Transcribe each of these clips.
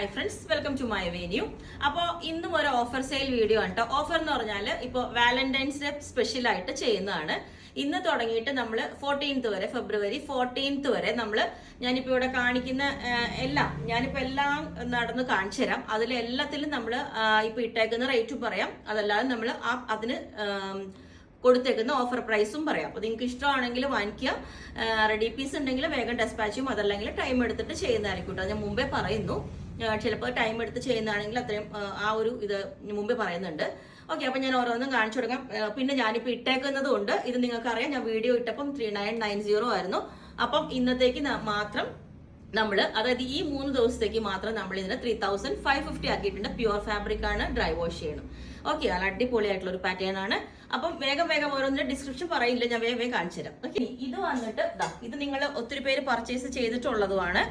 Hi friends, welcome to my venue. അപ്പോൾ ഇന്നും ഒരു ഓഫർ സെയിൽ വീഡിയോ ആണ് കേട്ടോ. ഓഫർ എന്ന് പറഞ്ഞാൽ ഇപ്പോൾ വാലന്റൈൻസ് ഡേ സ്പെഷ്യൽ ആയിട്ട് ചെയ്യുന്നതാണ്. ഇന്ന് തുടങ്ങിയിട്ട് നമ്മൾ 14th വരെ, ഫെബ്രുവരി 14th വരെ ഞാനിപ്പോൾ ഇവിടെ കാണിക്കുന്ന എല്ലാം നടന്ന് കാണിച്ചു തരാം. എല്ലാത്തിലും നമ്മൾ ഇപ്പോൾ ഇട്ടേക്കുന്ന റേറ്റും പറയാം, അതല്ലാതെ നമ്മൾ അതിന് കൊടുത്തേക്കുന്ന ഓഫർ പ്രൈസും പറയാം. അപ്പോൾ നിങ്ങൾക്ക് ഇഷ്ടമാണെങ്കിൽ വാങ്ങിക്കുക, റെഡി പീസ് ഉണ്ടെങ്കിൽ വേഗം ഡെസ്പാച്ചും, അതല്ലെങ്കിൽ ടൈം എടുത്തിട്ട് ചെയ്യുന്നതായിരിക്കും കേട്ടോ. ഞാൻ മുമ്പേ പറയുന്നു, ചിലപ്പോൾ ടൈം എടുത്ത് ചെയ്യുന്നതാണെങ്കിൽ അത്രയും ഇത് മുമ്പേ പറയുന്നുണ്ട്. ഓക്കെ, അപ്പം ഞാൻ ഓരോന്നും കാണിച്ചു കൊടുക്കാം. പിന്നെ ഞാനിപ്പോൾ ഇട്ടേക്കുന്നത് കൊണ്ട് ഇത് നിങ്ങൾക്കറിയാം, ഞാൻ വീഡിയോ ഇട്ടപ്പം 3990 ആയിരുന്നു. അപ്പം ഇന്നത്തേക്ക് മാത്രം അതായത് ഈ 3 ദിവസത്തേക്ക് മാത്രം നമ്മൾ ഇതിന് 3550 ആക്കിയിട്ടുണ്ട്. പ്യുവർ ഫാബ്രിക് ആണ്, ഡ്രൈ വാഷ് ചെയ്യണം. ഓക്കെ, നല്ല അടിപൊളിയായിട്ടുള്ള ഒരു പാറ്റേൺ ആണ്. അപ്പം വേഗം ഓരോന്നിന്റെ ഡിസ്ക്രിപ്ഷൻ പറയില്ല, ഞാൻ വേഗം കാണിച്ചു തരാം. ഓക്കെ, ഇത് വന്നിട്ട് ഇത് നിങ്ങൾ ഒത്തിരി പേര് പർച്ചേസ് ചെയ്തിട്ടുള്ളതുമാണ്.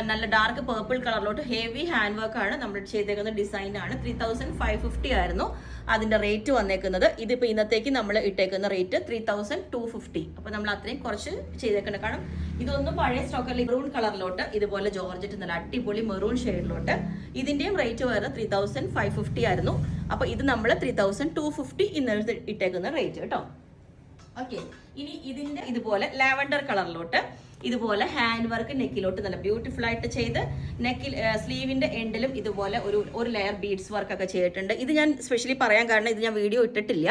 നല്ല ഡാർക്ക് പേർപ്പിൾ കളറിലോട്ട് ഹെവി ഹാൻഡ് വർക്ക് ആണ് നമ്മൾ ചെയ്തേക്കുന്ന ഡിസൈൻ ആണ്. 3550 ആയിരുന്നു അതിന്റെ റേറ്റ് വന്നേക്കുന്നത്. ഇതിപ്പോ ഇന്നത്തേക്ക് നമ്മൾ ഇട്ടേക്കുന്ന റേറ്റ് 3250. അപ്പൊ നമ്മൾ അത്രയും കുറച്ച് ചെയ്തേക്കണം. കാരണം ഇതൊന്നും പഴയ സ്റ്റോക്കറിൽ മെറൂൺ കളറിലോട്ട് ഇതുപോലെ ജോർജറ്റ് നല്ല അടിപൊളി മെറൂൺ ഷെയ്ഡിലോട്ട് ഇതിന്റെയും റേറ്റ് വരുന്നത് 3550 ആയിരുന്നു. അപ്പൊ ഇത് നമ്മൾ 3250 ഇന്നലെ ഇട്ടേക്കുന്ന റേറ്റ് കേട്ടോ. ഓക്കെ, ഇനി ഇതിന്റെ ഇതുപോലെ ലാവൻഡർ കളറിലോട്ട് ഇതുപോലെ ഹാൻഡ് വർക്ക് നെക്കിലോട്ട് നല്ല ബ്യൂട്ടിഫുൾ ആയിട്ട് ചെയ്ത് നെക്കിൽ സ്ലീവിന്റെ എൻഡിലും ഇതുപോലെ ഒരു ലെയർ ബീഡ്സ് വർക്ക് ഒക്കെ ചെയ്തിട്ടുണ്ട്. ഇത് ഞാൻ സ്പെഷ്യലി പറയാൻ കാരണം ഇത് ഞാൻ വീഡിയോ ഇട്ടിട്ടില്ല,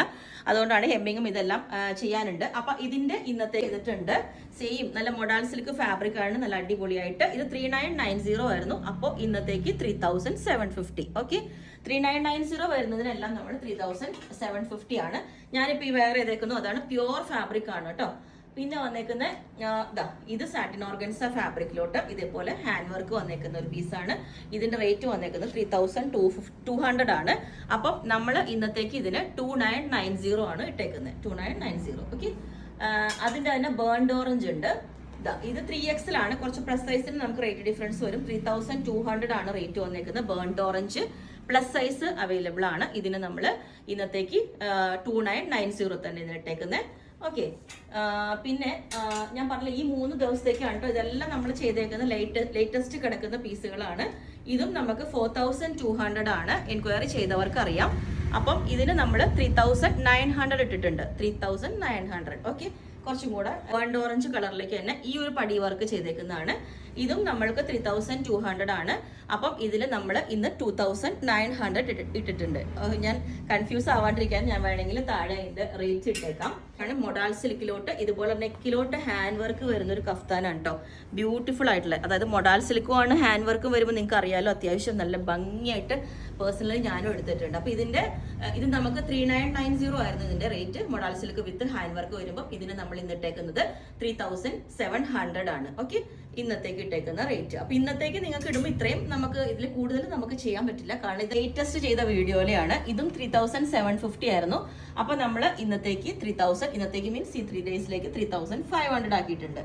അതുകൊണ്ടാണ് ഹെമ്മിങ്ങും ഇതെല്ലാം ചെയ്യാനുണ്ട്. അപ്പൊ ഇതിന്റെ ഇന്നത്തെ ചെയ്തിട്ടുണ്ട്. സെയിം നല്ല മൊഡാൾ സിൽക്ക് ഫാബ്രിക് ആണ്, നല്ല അടിപൊളിയായിട്ട്. ഇത് 3990 ആയിരുന്നു. അപ്പോൾ ഇന്നത്തേക്ക് 3750. ഓക്കെ, 3990 വരുന്നതിനെല്ലാം നമ്മൾ 3750 ആണ്. ഞാനിപ്പോൾ ഈ വേറെ ഏതേക്കുന്നു അതാണ് പ്യുവർ ഫാബ്രിക് ആണ് കേട്ടോ. പിന്നെ വന്നേക്കുന്ന ഇത് സാറ്റിൻ ഓർഗൻസ ഫാബ്രിക്കിലോട്ട് ഇതേപോലെ ഹാൻഡ് വർക്ക് വന്നേക്കുന്ന ഒരു പീസാണ്. ഇതിന്റെ റേറ്റ് വന്നേക്കുന്നത് 3200 ആണ്. അപ്പം നമ്മൾ ഇന്നത്തേക്ക് ഇതിന് 2990 ആണ് ഇട്ടേക്കുന്നത്. 2990. ഓക്കെ, അതിന്റെ തന്നെ ബേൺഡ് ഓറഞ്ച് ഉണ്ട്. ഇത് 3XL ആണ്. കുറച്ച് പ്ലസ് സൈസിന് നമുക്ക് റേറ്റ് ഡിഫറൻസ് വരും. 3200 ആണ് റേറ്റ് വന്നേക്കുന്നത്. Burnt orange plus size available ആണ്. ഇതിന് നമ്മൾ ഇന്നത്തേക്ക് 2990 തന്നെ ഇതിനിട്ടേക്കുന്നത്. ഓക്കെ, പിന്നെ ഞാൻ പറഞ്ഞ ഈ 3 ദിവസത്തേക്കാണ് കേട്ടോ ഇതെല്ലാം നമ്മൾ ചെയ്തേക്കുന്ന ലേറ്റസ്റ്റ് കിടക്കുന്ന പീസുകളാണ്. ഇതും നമുക്ക് 4200 ആണ്. എൻക്വയറി ചെയ്തവർക്ക് അറിയാം. അപ്പം ഇതിന് നമ്മൾ 3900 ഇട്ടിട്ടുണ്ട്. 3900. ഓക്കെ, കുറച്ചും കൂടെ ബേൺഡ് ഓറഞ്ച് കളറിലേക്ക് തന്നെ ഈ ഒരു പടി വർക്ക് ചെയ്തേക്കുന്നതാണ്. ഇതും നമ്മൾക്ക് 3200 ആണ്. അപ്പം ഇതിൽ നമ്മൾ ഇന്ന് 2900 ഇട്ടിട്ടുണ്ട്. ഞാൻ കൺഫ്യൂസ് ആവാണ്ടിരിക്കാൻ ഞാൻ വേണമെങ്കിൽ താഴെ അതിന്റെ റേറ്റ് ഇട്ടേക്കാം. കാരണം മൊഡാൾ സിൽക്കിലോട്ട് ഇതുപോലെ നെക്കിലോട്ട് ഹാൻഡ് വർക്ക് വരുന്ന ഒരു കഫ്താനാണ് കേട്ടോ. ബ്യൂട്ടിഫുൾ ആയിട്ടുള്ള, അതായത് മൊഡാൾ സിൽക്കും ആണ്, ഹാൻഡ് വർക്കും വരുമ്പോൾ നിങ്ങൾക്ക് അറിയാലോ, അത്യാവശ്യം നല്ല ഭംഗിയായിട്ട് പേഴ്സണലി ഞാനും എടുത്തിട്ടുണ്ട്. അപ്പൊ ഇത് നമുക്ക് 3990 ആയിരുന്നു ഇതിന്റെ റേറ്റ്. മൊഡാൾ സിൽക്ക് വിത്ത് ഹാൻഡ് വർക്ക് വരുമ്പോൾ ഇതിന് നമ്മൾ ഇന്നിട്ടേക്കുന്നത് 3700 ആണ്. ഓക്കെ, ഇന്നത്തേക്ക് ഇട്ടേക്കുന്ന റേറ്റ്. അപ്പൊ ഇന്നത്തേക്ക് നിങ്ങൾക്ക് ഇടുമ്പോൾ ഇത്രയും നമുക്ക് ഇതിൽ കൂടുതൽ നമുക്ക് ചെയ്യാൻ പറ്റില്ല, കാരണം ഇത് ലേറ്റസ്റ്റ് ചെയ്ത വീഡിയോയിലാണ്. ഇതും 3750 ആയിരുന്നു. അപ്പൊ നമ്മൾ ഇന്നത്തേക്ക് 3000, ഇന്നത്തേക്ക് മീൻസ് ഈ 3 ഡേയ്സിലേക്ക് 3500 ആക്കിയിട്ടുണ്ട്.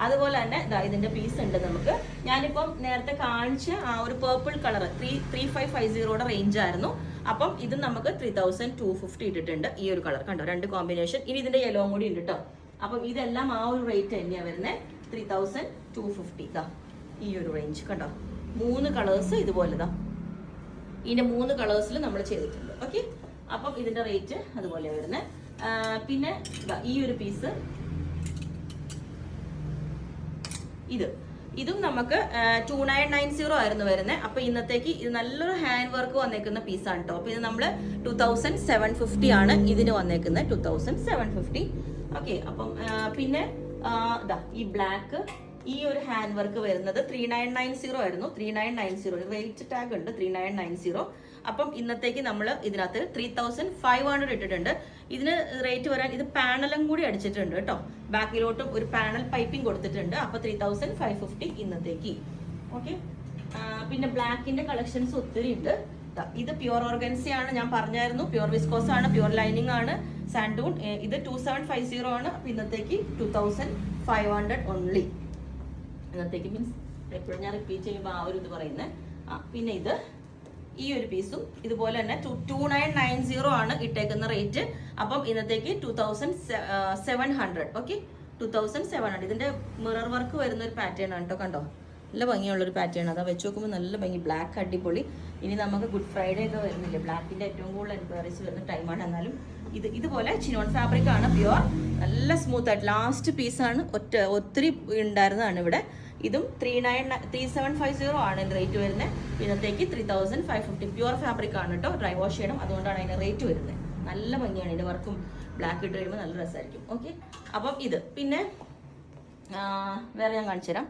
അതുപോലെ തന്നെ ഇതിന്റെ പീസ് ഉണ്ട് നമുക്ക്. ഞാനിപ്പം നേരത്തെ കാണിച്ച ആ ഒരു പേർപ്പിൾ കളർ 3550 റേഞ്ച് ആയിരുന്നു. അപ്പം ഇത് നമുക്ക് 3250 ഇട്ടിട്ടുണ്ട്. ഈ ഒരു കളർ കണ്ടോ, 2 കോമ്പിനേഷൻ. ഇനി ഇതിന്റെ യെല്ലോ കൂടി ഉണ്ട് കേട്ടോ. അപ്പം ഇതെല്ലാം ആ ഒരു റേറ്റ് തന്നെയാണ് വരുന്നത്. 3250. ഈ ഒരു റേഞ്ച് കണ്ടോ, 3 കളേഴ്സ് ഇതുപോലെ ഇതിന്റെ 3 കളേഴ്സിൽ നമ്മൾ ചെയ്തിട്ടുണ്ട്. ഓക്കെ, അപ്പം ഇതിന്റെ റേറ്റ് അതുപോലെ വരുന്നത്. പിന്നെ ഈ ഒരു പീസ് ഇതും നമുക്ക് 2990 ആയിരുന്നു വരുന്നത്. അപ്പൊ ഇന്നത്തേക്ക് ഇത് നല്ലൊരു ഹാൻഡ് വർക്ക് വന്നേക്കുന്ന പീസാണ് കേട്ടോ. അപ്പൊ ഇത് നമ്മൾ 2750 ആണ് ഇതിന് വന്നേക്കുന്നത്. 2750. ഓക്കെ, അപ്പം പിന്നെ ഈ ബ്ലാക്ക് ഈ ഒരു ഹാൻഡ് വർക്ക് വരുന്നത് 3990 ആയിരുന്നു. 3990 റേറ്റ് ടാഗ് ഉണ്ട് 3990. അപ്പം ഇന്നത്തേക്ക് നമ്മൾ ഇതിനകത്ത് 3500 ഇട്ടിട്ടുണ്ട്. ഇതിന് റേറ്റ് വരാൻ ഇത് പാനലും കൂടി അടിച്ചിട്ടുണ്ട് കേട്ടോ. ബാക്കിലോട്ടും ഒരു പാനൽ പൈപ്പിംഗ് കൊടുത്തിട്ടുണ്ട്. അപ്പൊ 3550 ഇന്നത്തേക്ക്. ഓക്കെ, പിന്നെ ബ്ലാക്കിന്റെ കളക്ഷൻസ് ഒത്തിരി ഉണ്ട്. ഇത് പ്യുവർ ഓർഗൻസയാണ്, ഞാൻ പറഞ്ഞായിരുന്നു. പ്യുവർ വിസ്കോസ് ആണ്, പ്യുവർ ലൈനിങ് ആണ്. സാൻഡൂൺ ഇത് 2750 ആണ്. അപ്പൊ ഇന്നത്തേക്ക് 2500 ഓൺലി. ഇന്നത്തേക്ക് മീൻസ് എപ്പോഴും ഞാൻ റിപ്പീറ്റ് ചെയ്യുമ്പോൾ ആ ഒരു ഇത് പറയുന്നത്. പിന്നെ ഈ ഒരു പീസും ഇതുപോലെ തന്നെ 2990 ആണ് ഇട്ടേക്കുന്ന റേറ്റ്. അപ്പം ഇന്നത്തേക്ക് 2700. ഓക്കെ, 2700. ഇതിന്റെ മിറർ വർക്ക് വരുന്ന ഒരു പാറ്റേൺ ആണ് കേട്ടോ. കണ്ടോ, നല്ല ഭംഗിയുള്ളൊരു പാറ്റേൺ. അതാ വെച്ച് നോക്കുമ്പോൾ നല്ല ഭംഗി. ബ്ലാക്ക് അടിപൊളി. ഇനി നമുക്ക് ഗുഡ് ഫ്രൈഡേ ഒക്കെ വരുന്നില്ലേ, ബ്ലാക്കിൻ്റെ ഏറ്റവും കൂടുതൽ എൻക്വയറീസ് വരുന്ന ടൈമാണ്. എന്നാലും ഇതുപോലെ ചിനോൺ ഫാബ്രിക് ആണ്, പ്യുവർ, നല്ല സ്മൂത്ത് ആയിട്ട്. ലാസ്റ്റ് പീസാണ്, ഒത്തിരി ഉണ്ടായിരുന്നതാണ് ഇവിടെ. ഇതും 3750 ആണ് ഇതിൻ്റെ റേറ്റ് വരുന്നത്. ഇന്നത്തേക്ക് 3550. പ്യുവർ ഫാബ്രിക് ആണ് കേട്ടോ, ഡ്രൈ വാഷ് ചെയ്യണം, അതുകൊണ്ടാണ് അതിൻ്റെ റേറ്റ് വരുന്നത്. നല്ല ഭംഗിയാണ് ഇതിൻ്റെ വർക്കും. ബ്ലാക്ക് ഇട്ട് കഴിയുമ്പോൾ നല്ല രസമായിരിക്കും. ഓക്കെ, അപ്പം ഇത് പിന്നെ വേറെ ഞാൻ കാണിച്ചു തരാം.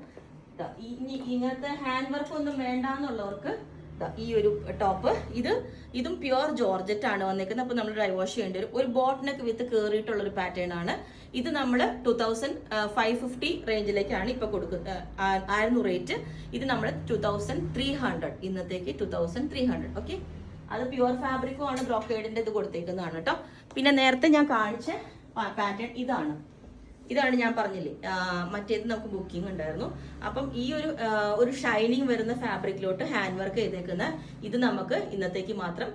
ഇങ്ങനത്തെ ഹാൻഡ് വർക്ക് ഒന്നും വേണ്ടാന്നുള്ളവർക്ക് ഈ ഒരു ടോപ്പ്, ഇതും പ്യുവർ ജോർജറ്റ് ആണ് വന്നിരിക്കുന്നത്. അപ്പോൾ നമ്മൾ ഡ്രൈ വാഷ് ചെയ്യേണ്ടി വരും. ഒരു ബോട്ടിനൊക്കെ വിത്ത് കയറിയിട്ടുള്ള ഒരു പാറ്റേൺ ആണ് ഇത്. നമ്മൾ 2550 റേഞ്ചിലേക്കാണ് ഇപ്പൊ കൊടുക്കുന്നത്, ആയിരുന്നു റേറ്റ്. ഇത് നമ്മൾ 2300, ഇന്നത്തേക്ക് 2300. ഓക്കെ, അത് പ്യുവർ ഫാബ്രിക്കും ആണ്, ബ്രോക്കേഡിന്റെ ഇത് കൊടുത്തേക്കുന്നതാണ് കേട്ടോ. പിന്നെ നേരത്തെ ഞാൻ കാണിച്ച പാറ്റേൺ ഇതാണ് ഞാൻ പറഞ്ഞില്ലേ, മറ്റേത് നമുക്ക് ബുക്കിംഗ് ഉണ്ടായിരുന്നു. അപ്പം ഈ ഒരു ഷൈനിങ് വരുന്ന ഫാബ്രിക്കിലോട്ട് ഹാൻഡ് വർക്ക് ചെയ്തേക്കുന്ന ഇത് നമുക്ക് ഇന്നത്തേക്ക് മാത്രം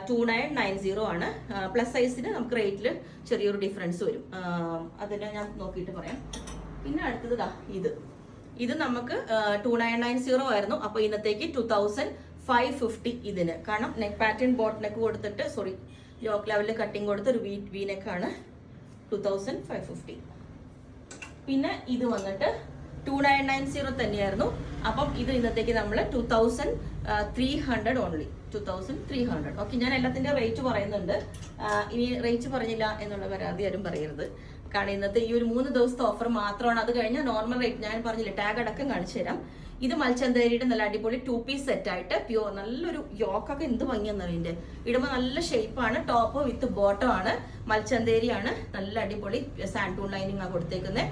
2990 ആണ്. പ്ലസ് സൈസിന് നമുക്ക് റേറ്റിൽ ചെറിയൊരു ഡിഫറൻസ് വരും, അതിനെ ഞാൻ നോക്കിയിട്ട് പറയാം. പിന്നെ അടുത്തത് ഇത് നമുക്ക് 2990 ആയിരുന്നു. അപ്പൊ ഇന്നത്തേക്ക് 2550 ഇതിന്. കാരണം നെക്ക് പാറ്റേൺ ബോട്ട് നെക്ക് കൊടുത്തിട്ട്, സോറി, യോക്ക് ലെവലിൽ കട്ടിങ് കൊടുത്ത് ഒരു വി നെക്കാണ്. 2550. പിന്നെ ഇത് വന്നിട്ട് 2990 തന്നെയായിരുന്നു. അപ്പം ഇത് ഇന്നത്തേക്ക് നമ്മൾ 2300 ഓൺലി, 2300. ഓക്കെ, ഞാൻ എല്ലാത്തിന്റെ റേറ്റ് പറയുന്നുണ്ട്. ഇനി റേറ്റ് പറഞ്ഞില്ല എന്നുള്ള പരാതി ആരും പറയരുത്. കാരണം ഇന്നത്തെ ഈ ഒരു 3 ദിവസത്തെ ഓഫർ മാത്രമാണ്. അത് കഴിഞ്ഞാൽ നോർമൽ റേറ്റ് ഞാൻ പറഞ്ഞില്ല, ടാഗ് അടക്കം കാണിച്ചു തരാം. ഇത് മൽച്ചന്തേരിയുടെ നല്ല അടിപൊളി 2 പീസ് സെറ്റ് ആയിട്ട് പ്യൂർ, നല്ലൊരു യോക്കൊക്കെ എന്ത് ഭംഗിയെന്ന് ഇതിന്റെ ഇടുമ്പോൾ നല്ല ഷേപ്പാണ്. ടോപ്പ് വിത്ത് ബോട്ടം ആണ്, മൽച്ചന്തേരിയാണ്, നല്ല അടിപൊളി സാൻഡൂൺ ലൈനിങ് ആണ് കൊടുത്തേക്കുന്നത്.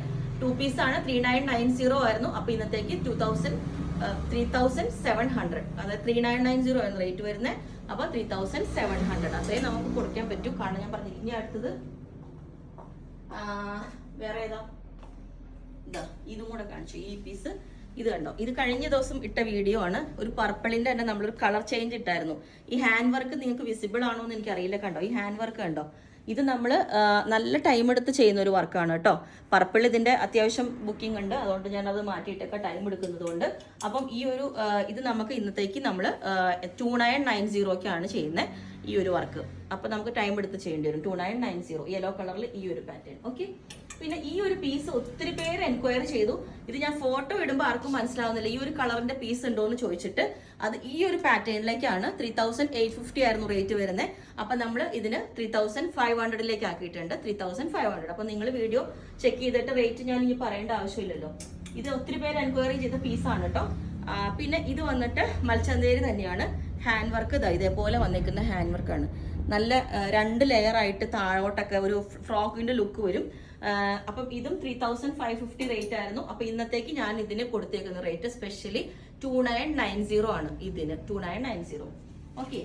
2 പീസ് ആണ്, 3990 ആയിരുന്നു. അപ്പൊ ഇന്നത്തേക്ക് 3700, അതായത് 3990 ആയിരുന്നു റേറ്റ് വരുന്നത്. അപ്പൊ 3700 അത്രയും നമുക്ക് കൊടുക്കാൻ പറ്റും. കാരണം ഞാൻ പറഞ്ഞു. ഇനി അടുത്തത് വേറെ ഏതാ, ഇതും കൂടെ കാണിച്ചു. ഈ പീസ് ഇത് കണ്ടോ, ഇത് കഴിഞ്ഞ ദിവസം ഇട്ട വീഡിയോ ആണ്. ഒരു പർപ്പിളിന്റെ തന്നെ നമ്മളൊരു കളർ ചേഞ്ച് ഇട്ടായിരുന്നു. ഈ ഹാൻഡ് വർക്ക് നിങ്ങൾക്ക് വിസിബിൾ ആണോ എന്ന് എനിക്ക് അറിയില്ല. കണ്ടോ, ഈ ഹാൻഡ് വർക്ക് കണ്ടോ, ഇത് നമ്മൾ നല്ല ടൈം എടുത്ത് ചെയ്യുന്ന ഒരു വർക്കാണ് കേട്ടോ. പർപ്പിൾ ഇതിന്റെ അത്യാവശ്യം ബുക്കിംഗ് ഉണ്ട്, അതുകൊണ്ട് ഞാൻ അത് മാറ്റിയിട്ടൊക്കെ ടൈം എടുക്കുന്നത് കൊണ്ട്. അപ്പം ഈ ഒരു ഇത് നമുക്ക് ഇന്നത്തേക്ക് നമ്മൾ 2990 ചെയ്യുന്നത് ഈ ഒരു വർക്ക്. അപ്പൊ നമുക്ക് ടൈം എടുത്ത് ചെയ്യേണ്ടി വരും. 2990 യെല്ലോ കളറിൽ ഈ ഒരു പാറ്റേൺ. ഓക്കെ, പിന്നെ ഈ ഒരു പീസ് ഒത്തിരി പേര് എൻക്വയറി ചെയ്തു. ഇത് ഞാൻ ഫോട്ടോ ഇടുമ്പോൾ ആർക്കും മനസ്സിലാവുന്നില്ല, ഈ ഒരു കളറിന്റെ പീസ് ഉണ്ടോ എന്ന് ചോദിച്ചിട്ട്. അത് ഈ ഒരു പാറ്റേണിലേക്കാണ്. 3850 ആയിരുന്നു റേറ്റ് വരുന്നത്. അപ്പൊ നമ്മൾ ഇതിന് 3500 ആക്കിയിട്ടുണ്ട്. 3500. അപ്പൊ നിങ്ങൾ വീഡിയോ ചെക്ക് ചെയ്തിട്ട് റേറ്റ് ഞാൻ ഇനി പറയേണ്ട ആവശ്യമില്ലല്ലോ. ഇത് ഒത്തിരി പേര് എൻക്വയറി ചെയ്ത പീസാണ് കേട്ടോ. പിന്നെ ഇത് വന്നിട്ട് മൽച്ചന്തേരി തന്നെയാണ്. ഹാൻഡ് വർക്ക് ഇതേപോലെ വന്നിരിക്കുന്ന ഹാൻഡ് വർക്കാണ്. നല്ല 2 ലെയർ ആയിട്ട് താഴോട്ടൊക്കെ ഒരു ഫ്രോക്കിന്റെ ലുക്ക് വരും. അപ്പം ഇതും 3550 റേറ്റ് ആയിരുന്നു. അപ്പൊ ഇന്നത്തേക്ക് ഞാൻ ഇതിന് കൊടുത്തേക്കുന്ന റേറ്റ് സ്പെഷ്യലി 2990 ആണ്. ഇതിന് 2990. ഓക്കെ,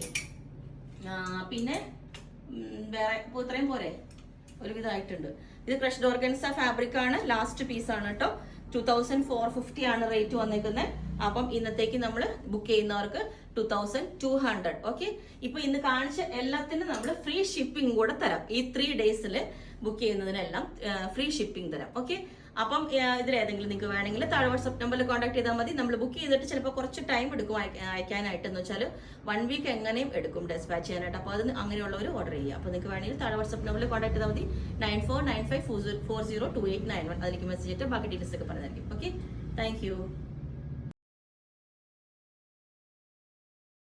പിന്നെ വേറെ ഇത്രയും പോരെ, ഒരുവിധമായിട്ടുണ്ട്. ഇത് ക്രഷ്ഡ് ഓർഗൻസ ഫാബ്രിക് ആണ്, ലാസ്റ്റ് പീസ് ആണ് കേട്ടോ. 2450 ആണ് റേറ്റ് വന്നേക്കുന്നത്. അപ്പം ഇന്നത്തേക്ക് നമ്മൾ ബുക്ക് ചെയ്യുന്നവർക്ക് 2200. ഓക്കെ, ഇപ്പൊ ഇന്ന് കാണിച്ച എല്ലാത്തിനും നമ്മൾ ഫ്രീ ഷിപ്പിംഗ് കൂടെ തരാം. ഈ 3 ഡേയ്സിൽ ബുക്ക് ചെയ്യുന്നതിനെല്ലാം ഫ്രീ ഷിപ്പിംഗ് തരാം. ഓക്കെ, അപ്പം ഇതിലേതെങ്കിലും നിങ്ങൾക്ക് വേണമെങ്കിൽ താഴെ വാട്സ്ആപ്പ് നമ്പറിൽ കോൺടാക്ട് ചെയ്താൽ മതി. നമ്മൾ ബുക്ക് ചെയ്തിട്ട് ചിലപ്പോൾ കുറച്ച് ടൈം എടുക്കും അയക്കാനായിട്ട്. എന്ന് വെച്ചാൽ 1 വീക്ക് എങ്ങനെയും എടുക്കും ഡെസ്പാച്ച് ചെയ്യാനായിട്ട്. അപ്പോൾ അത് അങ്ങനെയുള്ളവർ ഓർഡർ ചെയ്യുക. അപ്പോൾ നിങ്ങൾക്ക് വേണമെങ്കിൽ താഴെ വാട്സ്ആപ്പ് നമ്പറിൽ കോൺടാക്ട് ചെയ്താൽ മതി. 9495402891. അതിലേക്ക് മെസ്സേജ് ഇട്ട് ബാക്കി ഡീറ്റെയിൽസ് ഒക്കെ പറഞ്ഞായിരിക്കും. Okay, thank you.